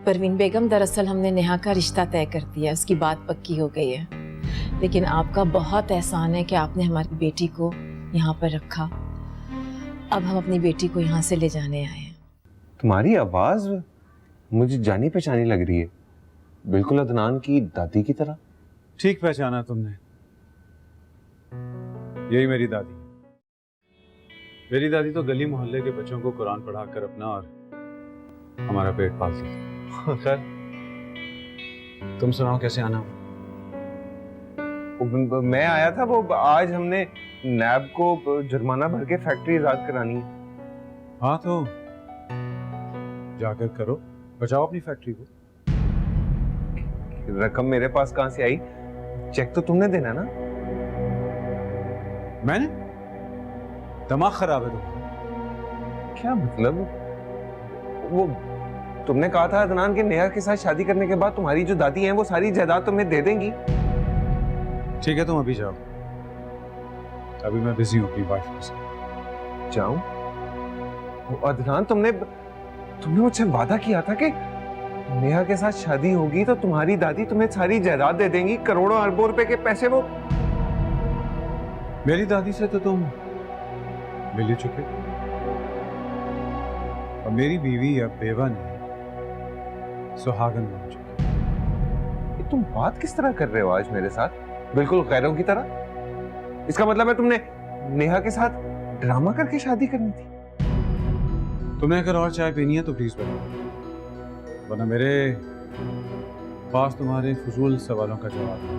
परवीन बेगम, दरअसल हमने नेहा का रिश्ता तय कर दिया, उसकी बात पक्की हो गई है। लेकिन आपका बहुत एहसान है कि आपने हमारी बेटी को यहाँ पर रखा। अब हम अपनी बेटी को यहाँ से ले जाने आए हैं। तुम्हारी आवाज मुझे जानी पहचानी लग रही है, बिल्कुल अदनान की दादी की तरह। ठीक पहचाना तुमने, यही मेरी दादी। मेरी दादी तो गली मोहल्ले के बच्चों को कुरान पढ़ाकर अपना और हमारा पेट पालती थी। खैर, तुम सुनाओ कैसे आना? मैं आया था, वो आज हमने नैब को जुर्माना भर के फैक्ट्री आजाद करानी है। हाँ तो जाकर करो, बचाओ अपनी फैक्ट्री को। रकम मेरे पास कहां से आई? चेक तो तुमने देना ना। मैंने? दिमाग खराब है तुम्हारा? क्या मतलब? वो तुमने कहा था अदनान के नेहा के साथ शादी करने के बाद तुम्हारी जो दादी हैं वो सारी जायदाद तुम्हें दे देंगी। ठीक है, तुम अभी जाओ, अभी मैं बिजी हूँ अपनी वाइफ के साथ। जाऊं? वो अदनान, तुमने मुझसे वादा किया था कि नेहा के साथ शादी होगी तो तुम्हारी दादी तुम्हें सारी जायदाद दे देंगी, करोड़ों अरबों रुपए के पैसे। वो मेरी दादी से तो तुम मिल ही चुके, और मेरी बीवी अब बेवा नहीं सुहागन बन चुकी। तुम बात किस तरह कर रहे हो आज मेरे साथ, बिल्कुल गैरों की तरह? इसका मतलब है तुमने नेहा के साथ ड्रामा करके शादी करनी थी? तुम्हें अगर और चाय पीनी है तो प्लीज बताओ, वरना मेरे पास तुम्हारे फजूल सवालों का जवाब है।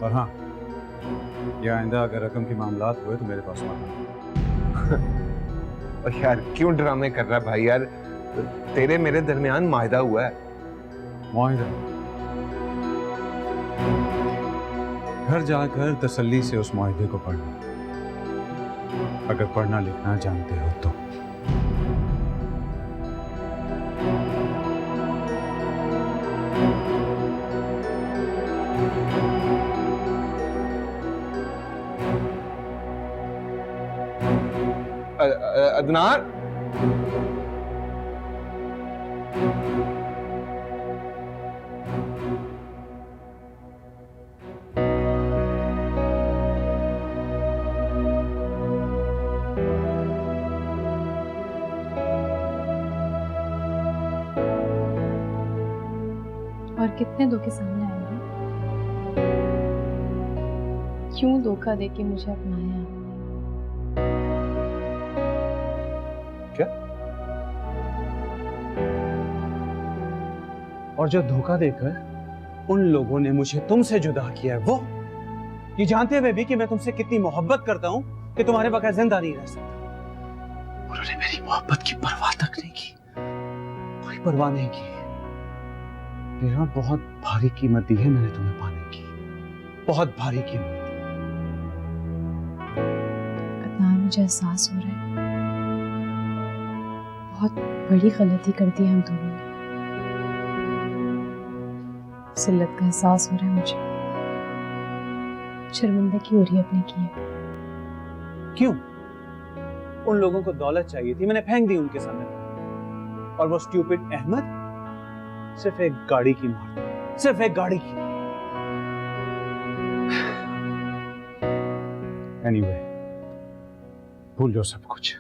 और हाँ, या आइंदा अगर रकम के मामलात हुए तो मेरे पास आना। और यार क्यों ड्रामे कर रहा है भाई? यार तेरे मेरे दरमियान माहिदा हुआ है। मुआहिदा? घर जाकर तसल्ली से उस मुआहिदे को पढ़ना, अगर पढ़ना लिखना जानते हो तो। अदनान, और कितने धोखे सामने आएंगे? क्यों धोखा देके मुझे अपनाया? क्या? और जो धोखा देकर उन लोगों ने मुझे तुमसे जुदा किया है, वो ये जानते हुए भी कि मैं तुमसे कितनी मोहब्बत करता हूं कि तुम्हारे बगैर जिंदा नहीं रह सकता, उन्होंने मेरी मोहब्बत की परवाह तक नहीं की, कोई परवाह नहीं की। मेरा बहुत भारी कीमत दी है मैंने तुम्हें पाने की, बहुत भारी कीमत। अदनान, मुझे एहसास हो रहा है बहुत बड़ी गलती कर दी हम दोनों ने। जिल्लत का एहसास हो रहा है मुझे, शर्मिंदगी हो रही है अपने किए। क्यों? उन लोगों को दौलत चाहिए थी, मैंने फेंक दी उनके सामने, और वो स्टूपिड अहमद सिर्फ एक गाड़ी की मार, सिर्फ एक गाड़ी की। एनीवे, भूल जाओ सब कुछ।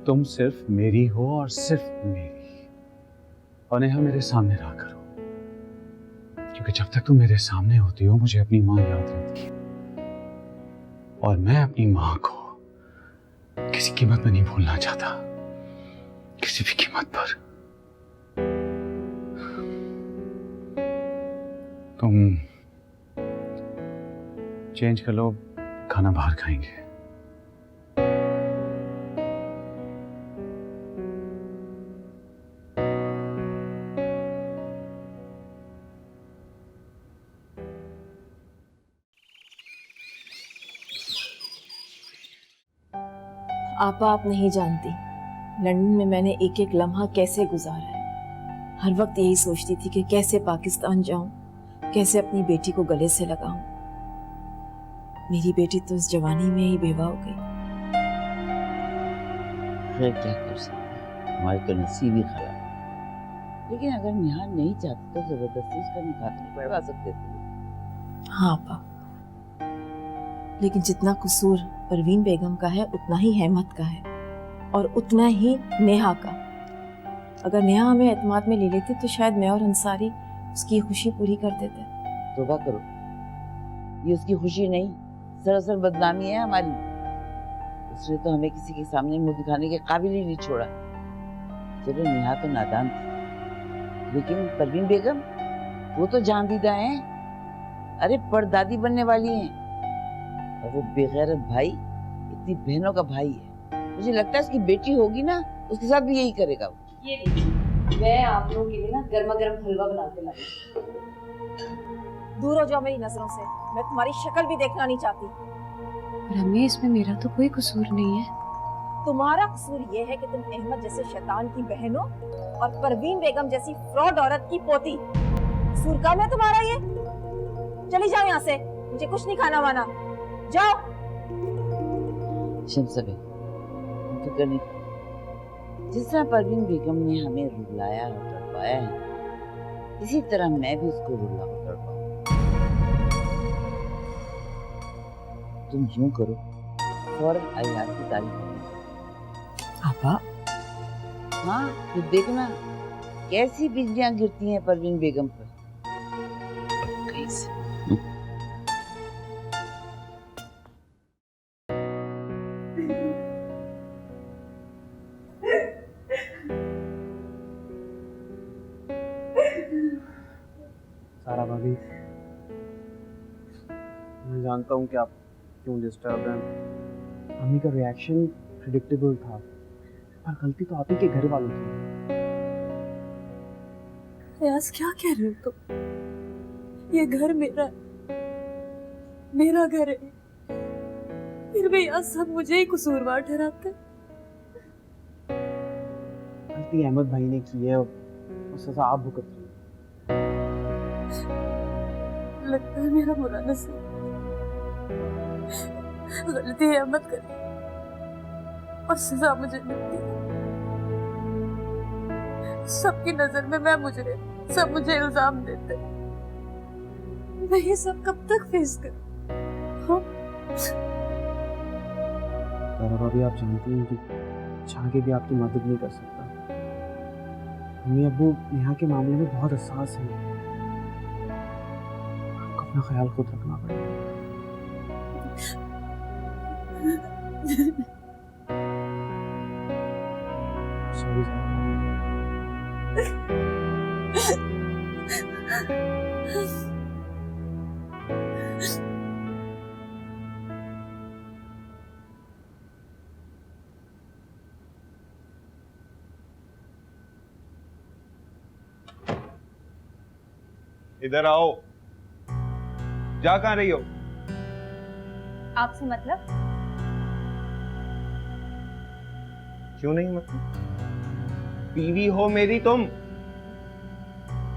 तुम सिर्फ मेरी हो और सिर्फ मेरी, और नेहा मेरे सामने रहा करो, क्योंकि जब तक तुम मेरे सामने होती हो मुझे अपनी माँ याद रहती है, और मैं अपनी माँ को किसी कीमत में नहीं भूलना चाहता, किसी भी कीमत पर। तुम चेंज कर लो, खाना बाहर खाएंगे। आपा, आप नहीं जानती लंदन में मैंने एक एक लम्हा कैसे गुजारा है। हर वक्त यही सोचती थी कि कैसे पाकिस्तान जाऊं, कैसे अपनी बेटी को गले से लगाऊं। मेरी बेटी तो इस जवानी में ही बेवा हो गई। फिर क्या कर सकते हैं, हमारे तो नसीब ही खराब। लेकिन अगर नेहा नहीं चाहती तो जबरदस्ती उसका निकाह तो नहीं पढ़वा सकते थे। हाँ आपा, लेकिन जितना कसूर परवीन बेगम का है उतना ही हेमत का है और उतना ही नेहा का। अगर नेहा हमें एतमाद में ले लेती तो शायद मैं और अंसारी उसकी खुशी पूरी कर देते। तौबा करो, ये उसकी खुशी नहीं सरासर बदनामी है हमारी। उसने तो हमें किसी के सामने मुंह दिखाने के काबिल ही नहीं छोड़ा। चलो नेहा तो नादान थी, लेकिन परवीन बेगम वो तो जान दीदा है, अरे परदादी बनने वाली हैं। और वो बेगैरत भाई इतनी बहनों का भाई है। मुझे लगता है उसकी बेटी होगी ना, उसके साथ भी यही करेगा वो। ये लीजिए, मैं आप लोगों के लिए ना गर्मा गर्म हलवा बना के लाई। दूर हो जाओ मेरी नजरों से, मैं तुम्हारी शक्ल भी देखना नहीं चाहती। पर अम्मी इसमें मेरा तो कोई कसूर नहीं है। तुम्हारा कसूर ये है कि तुम अहमद जैसे शैतान की बहनों और परवीन बेगम जैसी फ्रॉड औरत की पोती। कसूर कम है तुम्हारा ये। चली जाओ यहाँ से, मुझे कुछ नहीं खाना वाना, जाओ। शमसबे फिक्र नहीं, जिस तरह परवीन बेगम ने हमें रुलाया और तड़पाया है, इसी तरह मैं भी उसको रुला और तड़पाऊं। तुम यूं करो, फौरन अयाज की तारीफ करो। आपा, हाँ फिर देखना कैसी बिजलियां गिरती हैं परवीन बेगम पर। कैसे? सारा भाभी, मैं जानता हूँ कि आप क्यों डिस्टर्ब हैं। अम्मी का रिएक्शन प्रिडिक्टेबल था, पर गलती तो आप ही के घर वालों की है। अयाज क्या कह रहे हो तुम? ये घर मेरा घर है, फिर भी यहाँ सब मुझे ही कसूरवार ठहराते। गलती अहमद भाई ने की है और सजा आप भुगत रही हैं। लगता है मेरा बुरा नसीब, गलती है अहमद करी और सजा मुझे मिलती है। सबकी नजर में मैं मुजरिम, सब मुझे इल्जाम देते। मैं ये सब कब तक फेस करूं? सारा भाभी, आप जानती हैं कि चाह के भी आपकी मदद नहीं कर सकता। अम्मी अब्बू नेहा के मामले में बहुत हसास हैं। आपको अपना ख्याल खुद रखना पड़ेगा। Sorry sir. इधर आओ। जा कहाँ रही हो? आपसे मतलब? क्यों नहीं मतलब? बीवी हो मेरी तुम।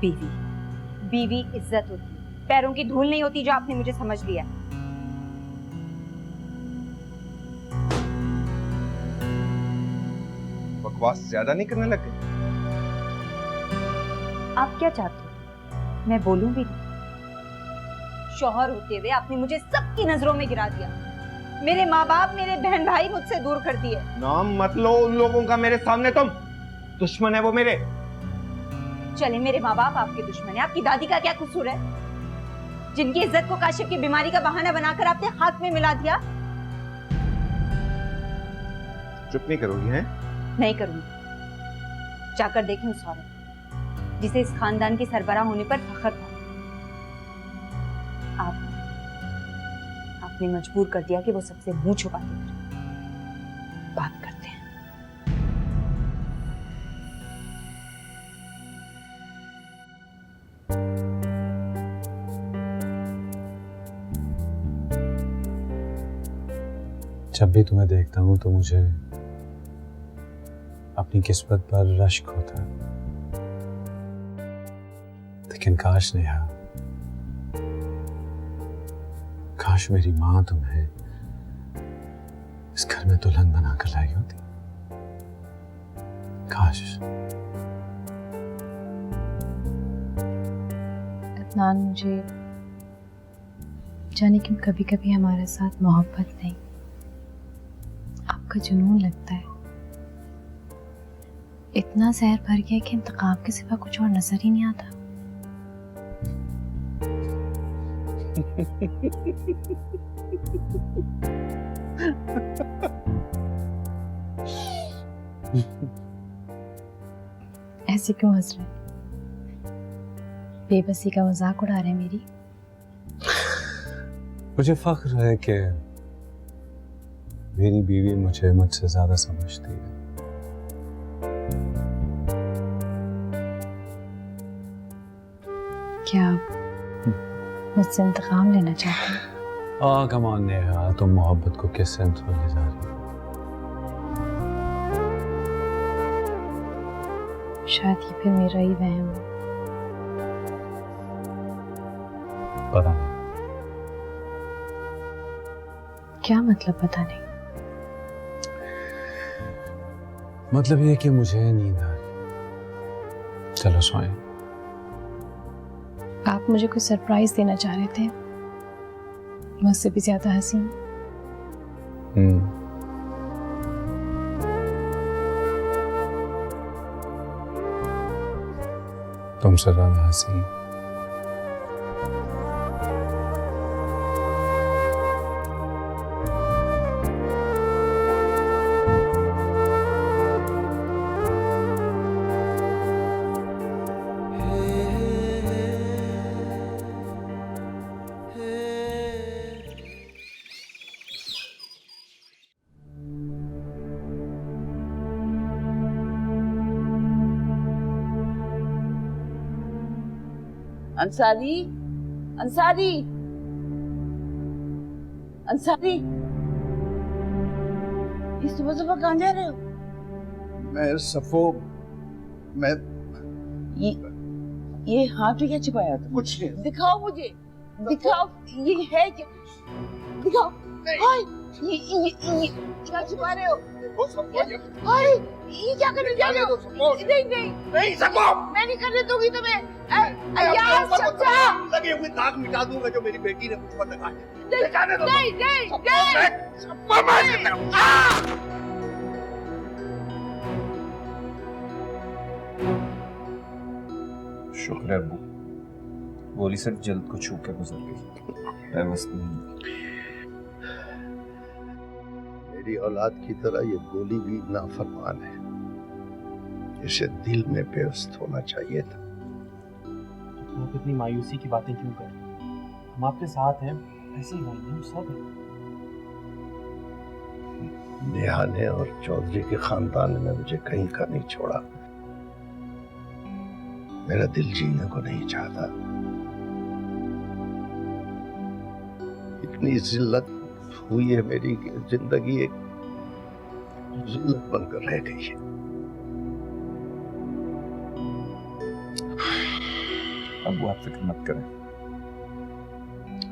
बीवी इज्जत होती है, पैरों की धूल नहीं होती, जो आपने मुझे समझ लिया। बकवास ज्यादा नहीं करने लगे? आप क्या चाहते हो? मैं बोलूं भी नहीं। शौहर होते हुए आपने मुझे सबकी नजरों में गिरा दिया। मेरे माँ बाप, मेरे बहन भाई मुझसे दूर कर दिए। नाम मत लो उन लोगों का मेरे सामने। तुम दुश्मन है वो मेरे। चले, मेरे माँ बाप आपके दुश्मन है, आपकी दादी का क्या कसूर है, जिनकी इज्जत को काशिफ की बीमारी का बहाना बनाकर आपने हाथ में मिला दिया? चुप नहीं करोगी हैं? नहीं करूंगी। जाकर देखें उस औरत जिसे इस खानदान की सरबराह होने पर फख्र था। आपने मजबूर कर दिया कि वो सबसे मुंह छुपा के बात करते हैं। जब भी तुम्हें देखता हूँ तो मुझे अपनी किस्मत पर रश्क होता है। लेकिन काश नेहा, काश मेरी माँ तुम्हें इस घर में दुल्हन बनाकर लाई होती। काश। अदनान, मुझे जाने क्यों कभी कभी हमारे साथ मोहब्बत नहीं, आपका जुनून लगता है। इतना जहर भर गया कि इंतकाम के सिवा कुछ और नजर ही नहीं आता। ऐसे क्यों हंस रहे? बेबसी का मजाक उड़ा रहे मेरी? मुझे फख्र है कि मेरी बीवी मुझे मुझसे ज्यादा समझती है। क्या आप मुझसे इंतकाम लेना चाहते हैं? कम ऑन नेहा, तुम मोहब्बत को किस सेंस में ले जा रही हो? शायद ये फिर मेरा ही वहम है। पता नहीं। क्या मतलब पता नहीं? मतलब ये कि मुझे नींद आ रही। चलो सोएं। आप मुझे कोई सरप्राइज देना चाह रहे थे, मुझसे भी ज्यादा हसीन। तुमसे ज्यादा हसीन। अंसारी, अंसारी, अंसारी, इस सुबह सुबह कहाँ जा रहे हो? मैं सफो, मैं ये हाथ में क्या छिपाया था? कुछ नहीं। दिखाओ मुझे, दिखाओ, ये है क्या? दिखाओ। हाय, ये क्या छिपा रहे हो? हाय, ये क्या करने जा रहे हो? नहीं नहीं नहीं सको, मैं नहीं करने दूंगी तुम्हें। यार समझा। लगे हुए दाग मिटा दूंगा जो मेरी बेटी ने मुझ पर लगाए। नहीं नहीं शुक्र है अब्बू, गोली सिर्फ जल्द को छू के गुजर गई। मैं मस्त नहीं। मेरी औलाद की तरह ये गोली भी नाफरमान है, इसे दिल में बेइज्जत होना चाहिए था। आप इतनी मायूसी की बातें क्यों कर रहे हैं? हम आपके साथ हैं, ऐसे ही भाई हम सब हैं। नेहा ने और चौधरी के खानदान ने मुझे कहीं का नहीं छोड़ा। मेरा दिल जीने को नहीं चाहता। इतनी जिल्लत हुई है, मेरी जिंदगी एक जिल्लत बनकर रह गई है। अब्बू आप फिक्र मत करें,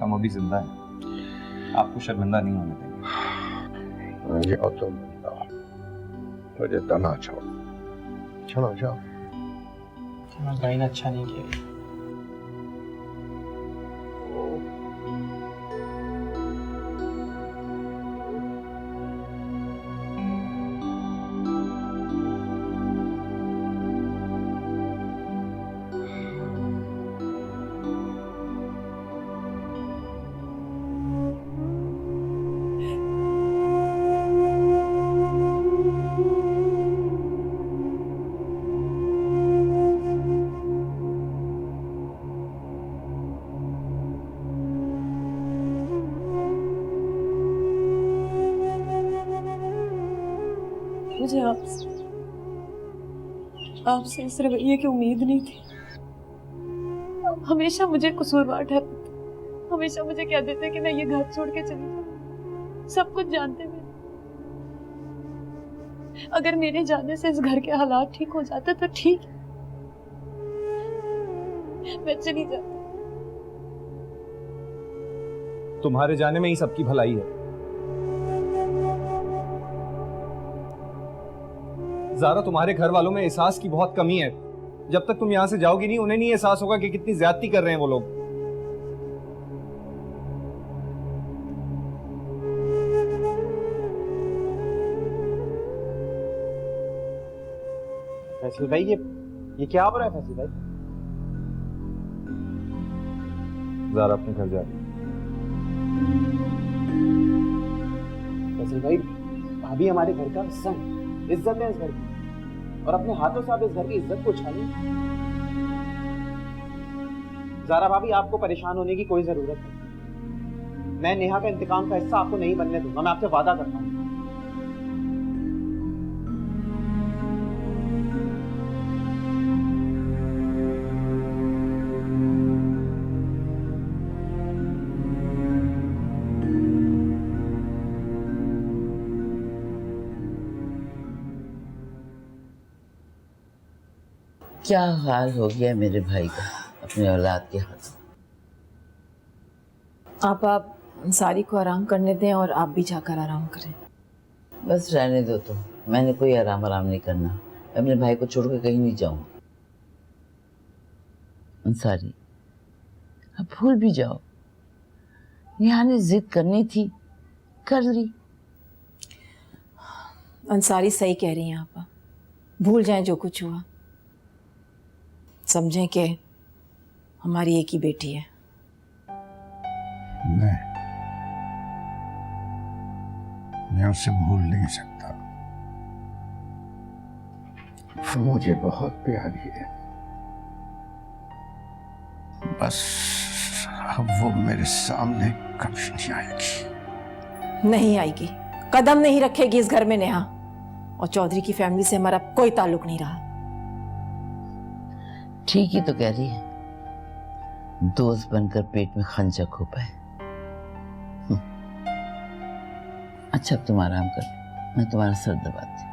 हम अभी जिंदा हैं, आपको शर्मिंदा नहीं होने देंगे। जाओ तुम, मुझे तना छोड़ो, चलो जाओ। हमारे भाई ने अच्छा नहीं किया। मुझे आपसे इस रवैये की उम्मीद नहीं थी। हमेशा मुझे कसूरवार ठहराते, हमेशा मुझे कह देते कि मैं ये घर छोड़ के चली जाऊं, सब कुछ जानते हुए। अगर मेरे जाने से इस घर के हालात ठीक हो जाते तो ठीक, मैं चली जाती। तुम्हारे जाने में ही सबकी भलाई है। ज़ारा, तुम्हारे घर वालों में एहसास की बहुत कमी है। जब तक तुम यहाँ से जाओगी नहीं, उन्हें नहीं एहसास होगा कि कितनी ज्यादती कर रहे हैं वो लोग। फैसल भाई, ये क्या हो रहा है फैसल भाई? ज़ारा अपने घर जा रही है। फैसल भाई, भाभी हमारे घर का हिस्सा है, इज्जत है इस घर की, और अपने हाथों से आप इस घर की इज्जत को उछालें। ज़ारा भाभी, आपको परेशान होने की कोई जरूरत नहीं। मैं नेहा का इंतकाम का हिस्सा आपको नहीं बनने दूंगा, मैं आपसे वादा करता हूँ। क्या हाल हो गया मेरे भाई का अपने औलाद के हाथ। आप अंसारी को आराम करने दें और आप भी जाकर आराम करें। बस रहने दो, तो मैंने कोई आराम नहीं करना। मैं अपने भाई को छोड़ के कहीं नहीं जाऊंगा। अंसारी, अब भूल भी जाओ। नेहा ने जिद करनी थी, कर ली। अंसारी सही कह रही हैं आप, भूल जाएं जो कुछ हुआ। समझें कि हमारी एक ही बेटी है। मैं उसे भूल नहीं सकता। वो मुझे बहुत प्यारी है, बस अब वो मेरे सामने कभी नहीं आएगी। नहीं आएगी, कदम नहीं रखेगी इस घर में नेहा। और चौधरी की फैमिली से हमारा कोई ताल्लुक नहीं रहा। ठीक ही तो कह रही है, दोस्त बनकर पेट में खंजर खो पाए। अच्छा, अब तुम आराम कर, मैं तुम्हारा सर दबाती हूँ।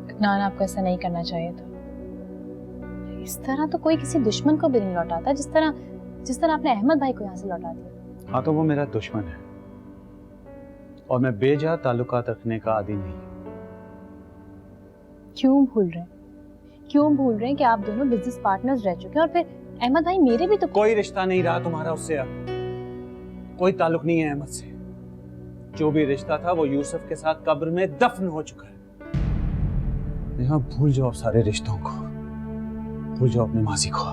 अदनान, आपको ऐसा नहीं करना चाहिए था। इस तरह तो कोई किसी दुश्मन को भी नहीं लौटाता, जिस तरह आपने अहमद भाई को यहाँ से लौटा दिया। हाँ, तो वो मेरा दुश्मन है और मैं बेजा ताल्लुकात रखने का आदी नहीं। क्यों भूल रहे हैं कि आप दोनों बिजनेस पार्टनर्स रह चुके हैं, और फिर अहमद भाई मेरे भी तो। कोई रिश्ता नहीं रहा तुम्हारा उससे, अब कोई ताल्लुक नहीं है अहमद से। जो भी रिश्ता था वो यूसुफ के साथ कब्र में दफन हो चुका है। नेहा, भूल जाओ सारे रिश्तों को, भूल जाओ अपने माजी को।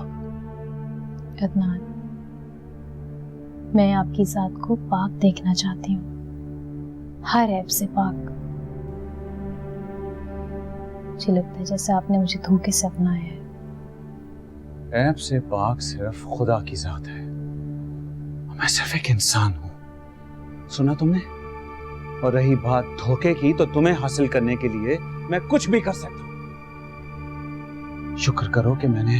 अदनान, मैं आपकी जात को पाक देखना चाहती हूँ, हर ऐब से पाक। मुझे लगता है जैसे आपने मुझे धोखे से अपनाया है। ऐब से पाक सिर्फ खुदा की जात है, मैं सिर्फ एक इंसान हूं। सुना तुमने? और रही बात धोखे की, तो तुम्हें हासिल करने के लिए मैं कुछ भी कर सकता हूं। शुक्र करो कि मैंने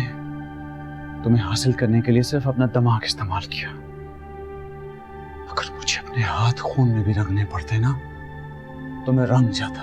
तुम्हें हासिल करने के लिए सिर्फ अपना दिमाग इस्तेमाल किया। अगर मुझे अपने हाथ खून में भी रंगने पड़ते ना, तो मैं रंग जाता।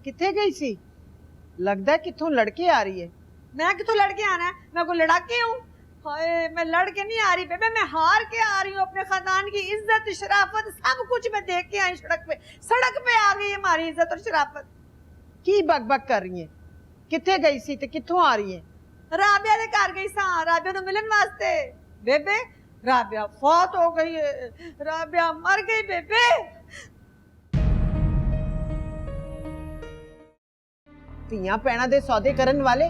किथे गई सी? लगता है किथों लड़के आ रही है। मैं किथों लड़के आना है? मैं कोई लड़ाके हूँ? हाय, मैं लड़के नहीं आ रही बेबे, मैं हार के आ रही हूँ। अपने खानदान की इज्जत शराफत सब कुछ मैं देख के आई। सड़क पे आ गई हमारी इज्जत और शराफत। की बक कर रही है? किथे गई सी ते किथों आ रही है? राबिया दे घर गई सा, राबिया नु मिलन वास्ते। बेबे, राबिया फौत हो गई है, राबिया मर गई बेबे। ਧੀਆਂ ਪੈਣਾ ਦੇ सौदे करन वाले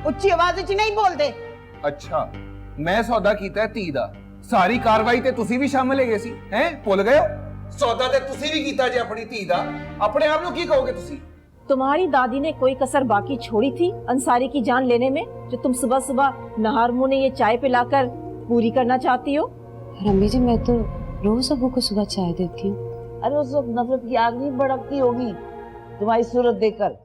ਉੱਚੀ आवाज ਵਿੱਚ नहीं बोलते। अच्छा, मैं सौदा कीता धी दा, सारी कार्रवाई ते तुसी भी शामिल है सी, हैं? भुल गए हो? सौदा ते तुसी भी कीता जे अपनी धी दा, अपने आप नु की कहोगे तुसी? तुम्हारी दादी ने कोई कसर बाकी छोड़ी थी अंसारी की जान लेने में, जो तुम सुबह सुबह नहार मुंह ने ये चाय पिलाकर पूरी करना चाहती हो? रम्मी जी, मैं तो रोज अबू को सुबह चाय देती हूँ। अरे उस वक्त नफरत की आग नहीं भड़कती होगी तुम्हारी सूरत देखकर।